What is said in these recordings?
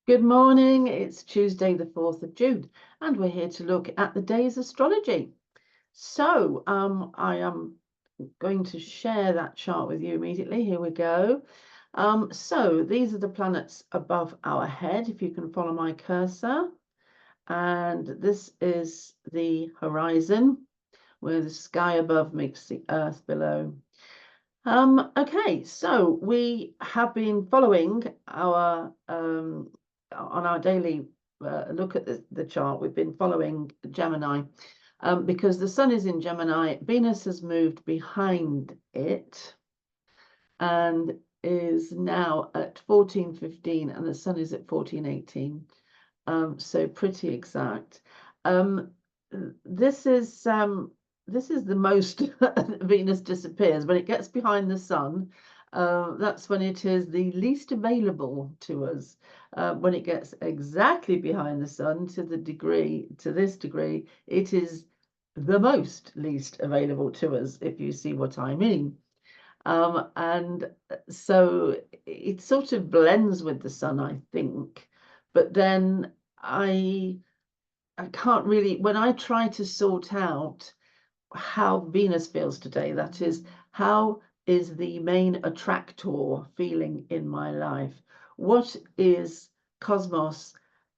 Good morning. It's Tuesday, the 4th of June, and we're here to look at the day's astrology. So, I am going to share that chart with you immediately. Here we go. So these are the planets above our head, if you can follow my cursor. And this is the horizon, where the sky above meets the earth below. Okay, so we have been following our on our daily look at the chart. We've been following Gemini because the sun is in Gemini. Venus has moved behind it and is now at 14:15, and the sun is at 14:18. So pretty exact. This is the most Venus disappears when it gets behind the sun. That's when it is the least available to us. When it gets exactly behind the sun to this degree, it is the most least available to us, if you see what I mean. And so it sort of blends with the sun, I think. But then I can't really, when I try to sort out how Venus feels today, that is, how is the main attractor feeling in my life? What is cosmos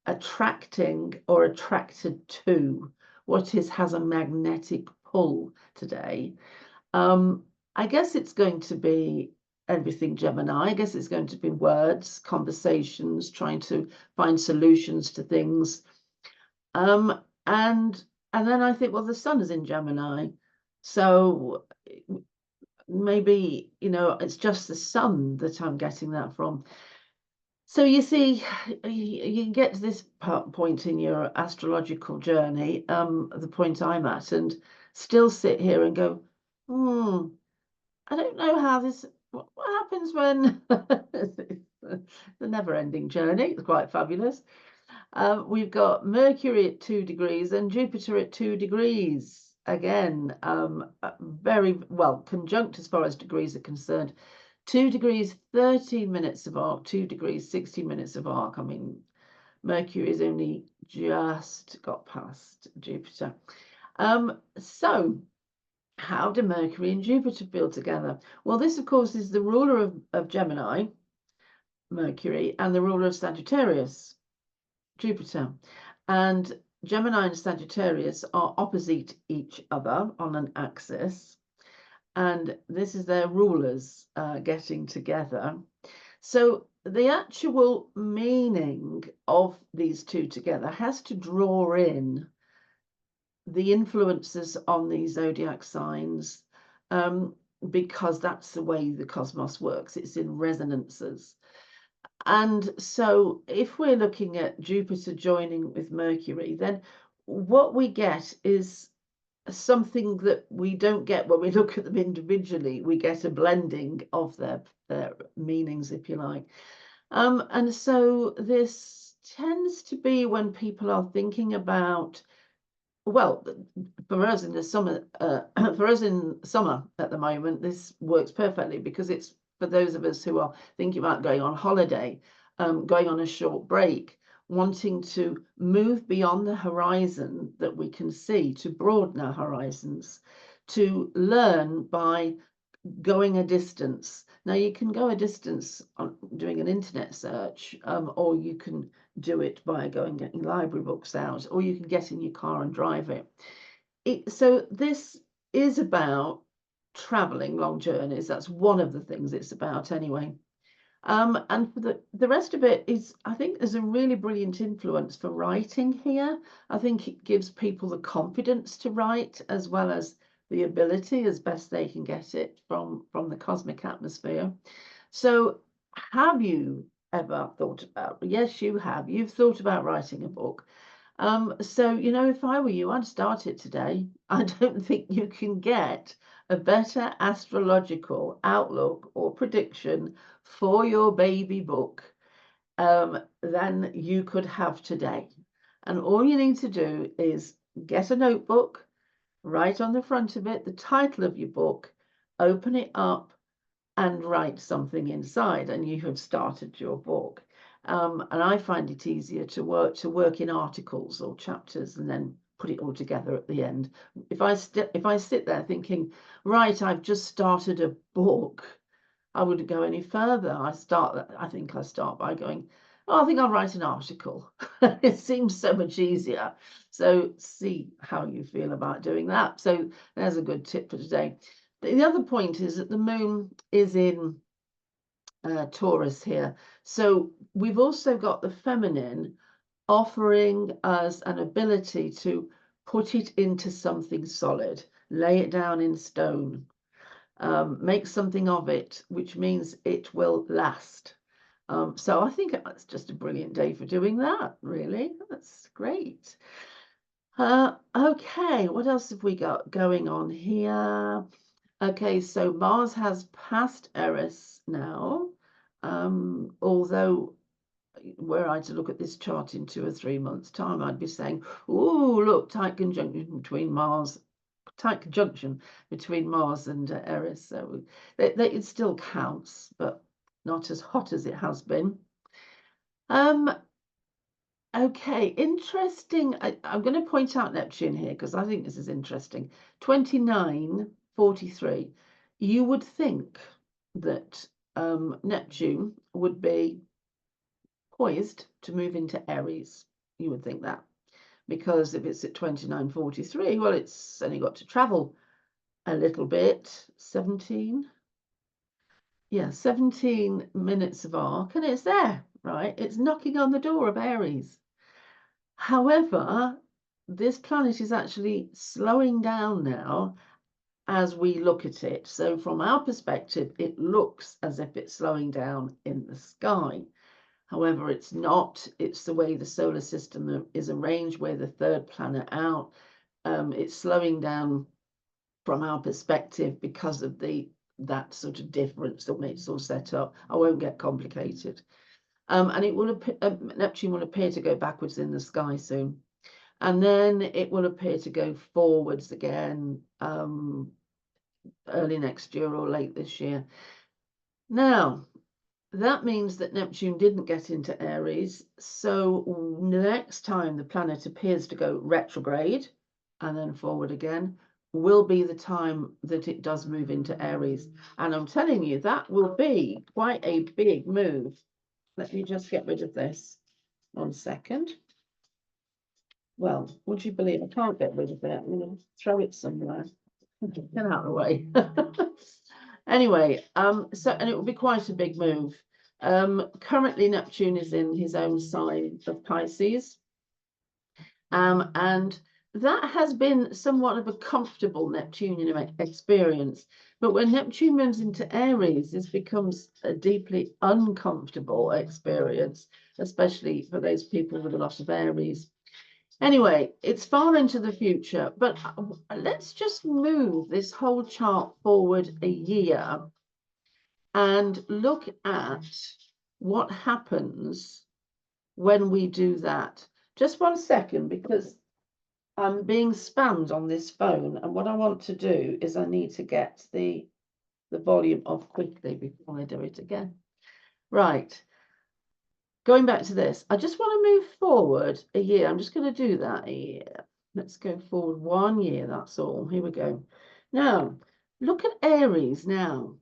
attracting or attracted to? What has a magnetic pull today? I guess it's going to be everything Gemini. I guess it's going to be words, conversations, trying to find solutions to things. And then I think, well, the sun is in Gemini, so maybe, it's just the sun that I'm getting that from. So you see, you get to this point in your astrological journey, the point I'm at, and still sit here and go, I don't know how this, what happens when the never-ending journey. It's quite fabulous. We've got Mercury at 2 degrees and Jupiter at 2 degrees. Again, very well conjunct as far as degrees are concerned. 2 degrees, 13 minutes of arc, 2 degrees, 60 minutes of arc. I mean, Mercury's only just got past Jupiter. So how do Mercury and Jupiter feel together? Well, this, of course, is the ruler of Gemini, Mercury, and the ruler of Sagittarius, Jupiter. And Gemini and Sagittarius are opposite each other on an axis. And this is their rulers getting together. So the actual meaning of these two together has to draw in the influences on these zodiac signs, because that's the way the cosmos works. It's in resonances. And so if we're looking at Jupiter joining with Mercury, then what we get is something that we don't get when we look at them individually. We get a blending of their meanings, if you like. And so this tends to be when people are thinking about, well, for us in the summer, for us in summer at the moment, this works perfectly because it's for those of us who are thinking about going on holiday, going on a short break, wanting to move beyond the horizon that we can see, to broaden our horizons, to learn by going a distance. Now you can go a distance on doing an internet search, or you can do it by going getting library books out, or you can get in your car and drive it. So this is about traveling long journeys. That's one of the things it's about anyway. And for the rest of it is, I think there's a really brilliant influence for writing here. I think it gives people the confidence to write, as well as the ability, as best they can get it from the cosmic atmosphere. So have you ever thought about, yes, you have, you've thought about writing a book. So, if I were you, I'd start it today. I don't think you can get a better astrological outlook or prediction for your baby book than you could have today. And all you need to do is get a notebook, write on the front of it the title of your book, open it up, and write something inside, and you have started your book. And I find it easier to work in articles or chapters and then put it all together at the end. If I sit there thinking, right, I've just started a book, I wouldn't go any further. I think I start by going, oh, I think I'll write an article. It seems so much easier. So see how you feel about doing that. So there's a good tip for today. The other point is that the moon is in Taurus here. So we've also got the feminine offering us an ability to put it into something solid, lay it down in stone, make something of it, which means it will last. So I think it's just a brilliant day for doing that, really. That's great. Okay, what else have we got going on here? Okay, so Mars has passed Eris now, although were I to look at this chart in 2 or 3 months' time, I'd be saying, "Oh, look, tight conjunction between Mars and Eris." So it still counts, but not as hot as it has been. Okay, interesting. I'm going to point out Neptune here because I think this is interesting. 2943. You would think that Neptune would be poised to move into Aries. You would think that, because if it's at 2943, well, it's only got to travel a little bit. 17 minutes of arc, and it's there, right? It's knocking on the door of Aries. However, this planet is actually slowing down now as we look at it. So from our perspective, it looks as if it's slowing down in the sky. However, it's not. It's the way the solar system is arranged. We're the third planet out. It's slowing down from our perspective because of that sort of difference that when it's all set up. I won't get complicated. And it will Neptune will appear to go backwards in the sky soon, and then it will appear to go forwards again early next year or late this year. Now, that means that Neptune didn't get into Aries. So the next time the planet appears to go retrograde and then forward again will be the time that it does move into Aries. And I'm telling you, that will be quite a big move. Let me just get rid of this 1 second. Well, would you believe I can't get rid of it? I'm going to throw it somewhere. Get out of the way. Anyway, and it will be quite a big move. Currently, Neptune is in his own sign of Pisces. And that has been somewhat of a comfortable Neptunian experience. But when Neptune moves into Aries, this becomes a deeply uncomfortable experience, especially for those people with a lot of Aries. Anyway, it's far into the future, but let's just move this whole chart forward a year and look at what happens when we do that. Just 1 second, because I'm being spammed on this phone, and what I want to do is I need to get the volume off quickly before I do it again. Right. Going back to this, I just want to move forward a year. I'm just going to do that a year. Let's go forward 1 year, that's all. Here we go. Now, look at Aries now.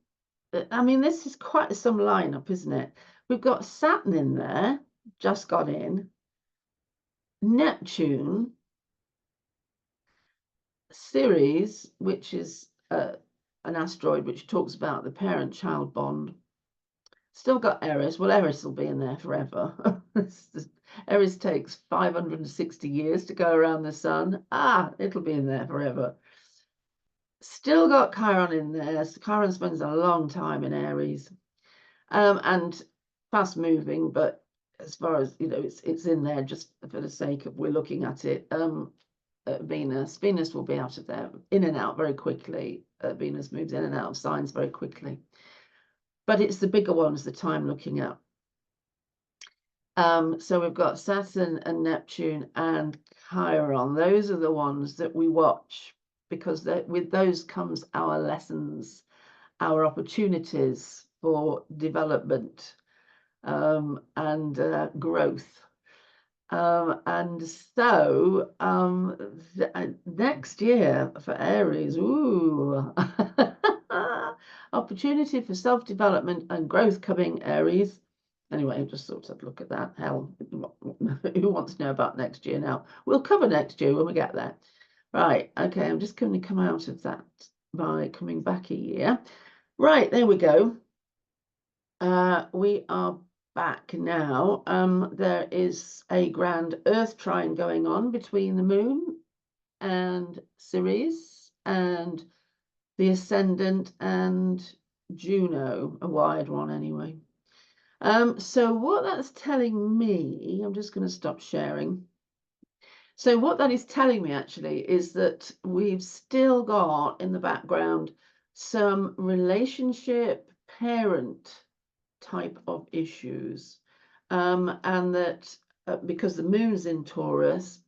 I mean, this is quite some lineup, isn't it? We've got Saturn in there, just got in. Neptune, Ceres, which is an asteroid which talks about the parent-child bond. Still got Eris. Well, Eris will be in there forever. Eris takes 560 years to go around the sun. It'll be in there forever. Still got Chiron in there. So Chiron spends a long time in Aries, and fast moving. But as far as you know, it's in there just for the sake of we're looking at it. Venus will be out of there, in and out very quickly. Venus moves in and out of signs very quickly. But it's the bigger ones that I'm looking at. So we've got Saturn and Neptune and Chiron. Those are the ones that we watch, because with those comes our lessons, our opportunities for development. and growth. And so next year for Aries, ooh, opportunity for self-development and growth coming, Aries. Anyway, just thought I'd look at that. Hell, who wants to know about next year now? We'll cover next year when we get there. Right, okay, I'm just going to come out of that by coming back a year. Right, there we go. We are back now. There is a grand Earth trine going on between the Moon and Ceres and the Ascendant and Juno, a wide one anyway. So what that's telling me, I'm just going to stop sharing. So what that is telling me actually is that we've still got in the background some relationship parent type of issues, and that because the moon's in Taurus,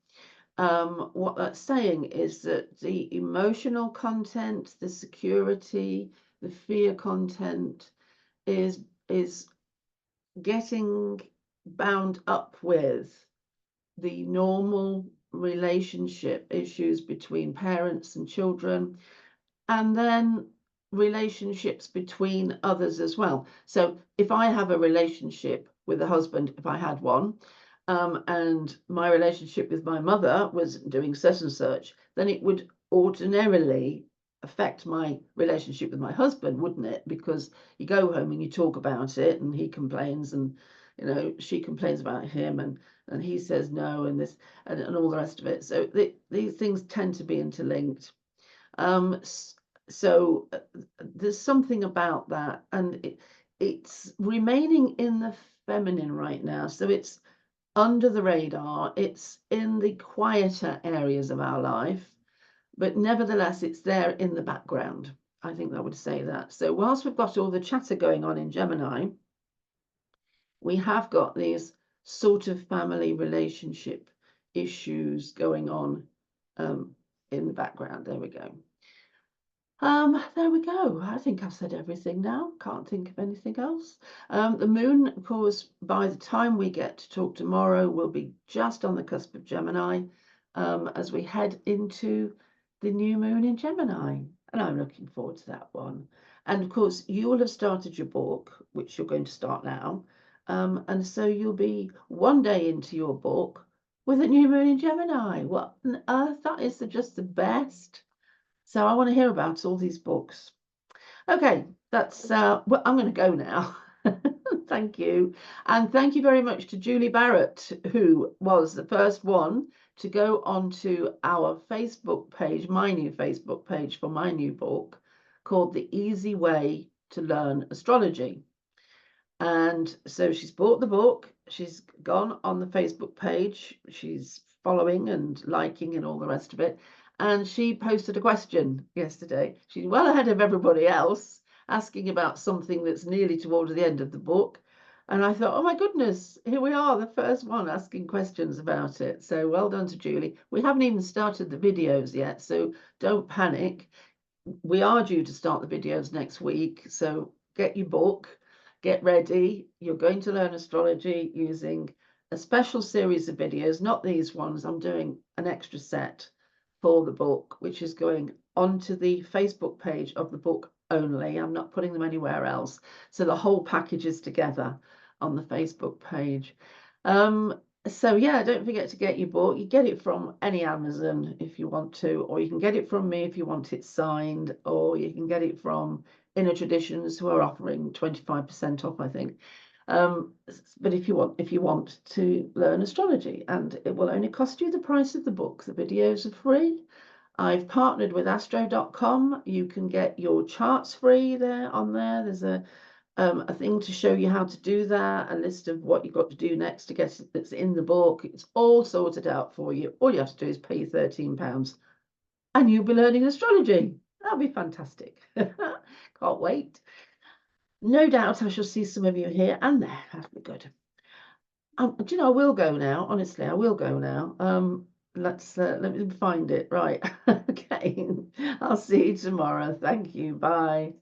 what that's saying is that the emotional content, the security, the fear content is getting bound up with the normal relationship issues between parents and children, and then relationships between others as well. So if I have a relationship with a husband, if I had one, and my relationship with my mother was doing such and such, then it would ordinarily affect my relationship with my husband, wouldn't it? Because you go home and you talk about it, and he complains, and she complains about him, and he says no, and this and all the rest of it. So these things tend to be interlinked. So there's something about that, and it's remaining in the feminine right now. So it's under the radar, it's in the quieter areas of our life, but nevertheless, it's there in the background. I think I would say that. So whilst we've got all the chatter going on in Gemini, we have got these sort of family relationship issues going on in the background. There we go. There we go. I think I've said everything now. Can't think of anything else. The moon, of course, by the time we get to talk tomorrow, will be just on the cusp of Gemini, as we head into the new moon in Gemini. And I'm looking forward to that one. And of course, you will have started your book, which you're going to start now. And so you'll be one day into your book with a new moon in Gemini. What on earth? That is just the best. So I want to hear about all these books. Okay, that's well, I'm going to go now. Thank you. And thank you very much to Julie Barrett, who was the first one to go onto our Facebook page, my new Facebook page for my new book called The Easy Way to Learn Astrology. And so she's bought the book, she's gone on the Facebook page, she's following and liking and all the rest of it. And she posted a question yesterday. She's well ahead of everybody else, asking about something that's nearly towards the end of the book. And I thought, oh my goodness, here we are, the first one asking questions about it. So well done to Julie. We haven't even started the videos yet, so don't panic. We are due to start the videos next week. So get your book, get ready. You're going to learn astrology using a special series of videos, not these ones. I'm doing an extra set for the book, which is going onto the Facebook page of the book only. I'm not putting them anywhere else. So the whole package is together on the Facebook page. So yeah, don't forget to get your book. You get it from any Amazon if you want to, or you can get it from me if you want it signed, or you can get it from Inner Traditions, who are offering 25% off, I think. But if you want to learn astrology, and it will only cost you the price of the book. The videos are free. I've partnered with astro.com. You can get your charts free there on there. There's a thing to show you how to do that, a list of what you've got to do next to get it that's in the book. It's all sorted out for you. All you have to do is pay £13 and you'll be learning astrology. That'll be fantastic. Can't wait. No doubt I shall see some of you here and there. That'll be good. Do you know, I will go now. Honestly, I will go now. Let me find it. Right. Okay. I'll see you tomorrow. Thank you. Bye.